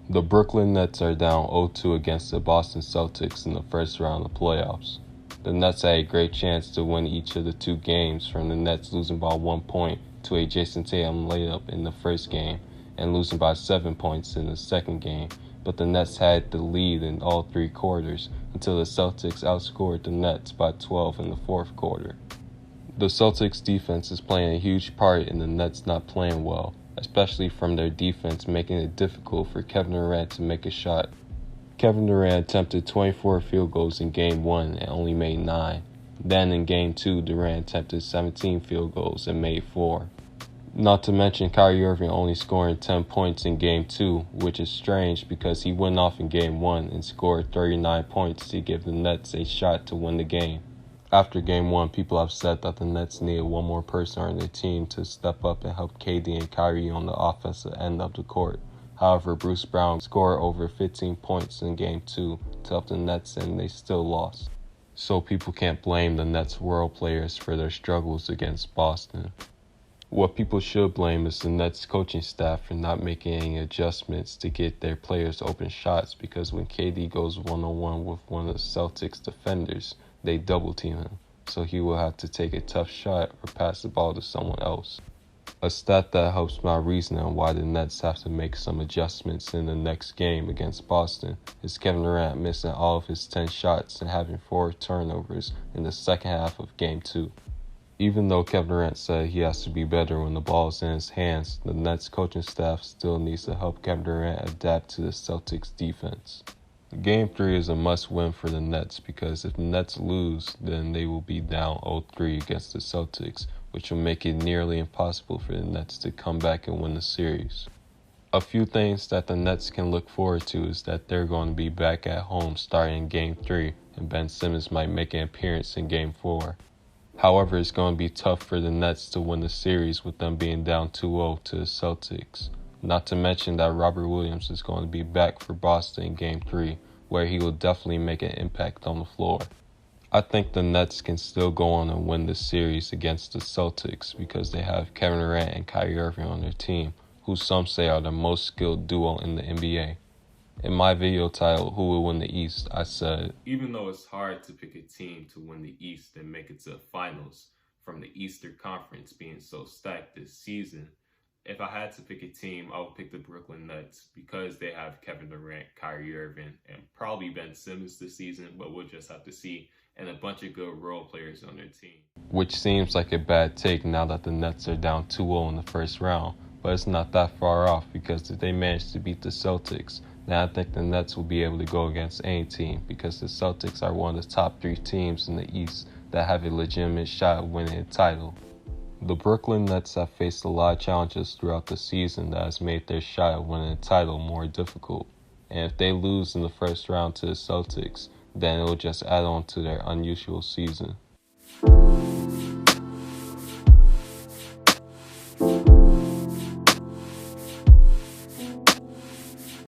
The Brooklyn Nets are down 0-2 against the Boston Celtics in the first round of playoffs. The Nets had a great chance to win each of the two games, from the Nets losing by 1 point to a Jason Tatum layup in the first game and losing by 7 points in the second game, but the Nets had the lead in all three quarters until the Celtics outscored the Nets by 12 in the fourth quarter. The Celtics defense is playing a huge part in the Nets not playing well, especially from their defense making it difficult for Kevin Durant to make a shot. Kevin Durant attempted 24 field goals in Game 1 and only made 9. Then in Game 2, Durant attempted 17 field goals and made 4. Not to mention Kyrie Irving only scoring 10 points in Game 2, which is strange because he went off in Game 1 and scored 39 points to give the Nets a shot to win the game. After Game 1, people have said that the Nets needed one more person on their team to step up and help KD and Kyrie on the offensive end of the court. However, Bruce Brown scored over 15 points in Game 2 to help the Nets, and they still lost. So people can't blame the Nets role players for their struggles against Boston. What people should blame is the Nets coaching staff for not making any adjustments to get their players open shots, because when KD goes one-on-one with one of the Celtics defenders, they double team him, so he will have to take a tough shot or pass the ball to someone else. A stat that helps my reasoning on why the Nets have to make some adjustments in the next game against Boston is Kevin Durant missing all of his 10 shots and having 4 turnovers in the second half of Game 2. Even though Kevin Durant said he has to be better when the ball is in his hands, the Nets coaching staff still needs to help Kevin Durant adapt to the Celtics defense. Game 3 is a must-win for the Nets, because if the Nets lose, then they will be down 0-3 against the Celtics, which will make it nearly impossible for the Nets to come back and win the series. A few things that the Nets can look forward to is that they're going to be back at home starting in Game 3, and Ben Simmons might make an appearance in Game 4. However, it's going to be tough for the Nets to win the series with them being down 2-0 to the Celtics. Not to mention that Robert Williams is going to be back for Boston in Game 3, where he will definitely make an impact on the floor. I think the Nets can still go on and win the series against the Celtics because they have Kevin Durant and Kyrie Irving on their team, who some say are the most skilled duo in the NBA. In my video titled "Who Will Win the East," I said, even though it's hard to pick a team to win the East and make it to the finals, from the Eastern Conference being so stacked this season, if I had to pick a team, I would pick the Brooklyn Nets because they have Kevin Durant, Kyrie Irving, and probably Ben Simmons this season, but we'll just have to see, and a bunch of good role players on their team. Which seems like a bad take now that the Nets are down 2-0 in the first round, but it's not that far off, because if they manage to beat the Celtics, then I think the Nets will be able to go against any team, because the Celtics are one of the top 3 teams in the East that have a legitimate shot at winning a title. The Brooklyn Nets have faced a lot of challenges throughout the season that has made their shot at winning a title more difficult. And if they lose in the first round to the Celtics, then it will just add on to their unusual season.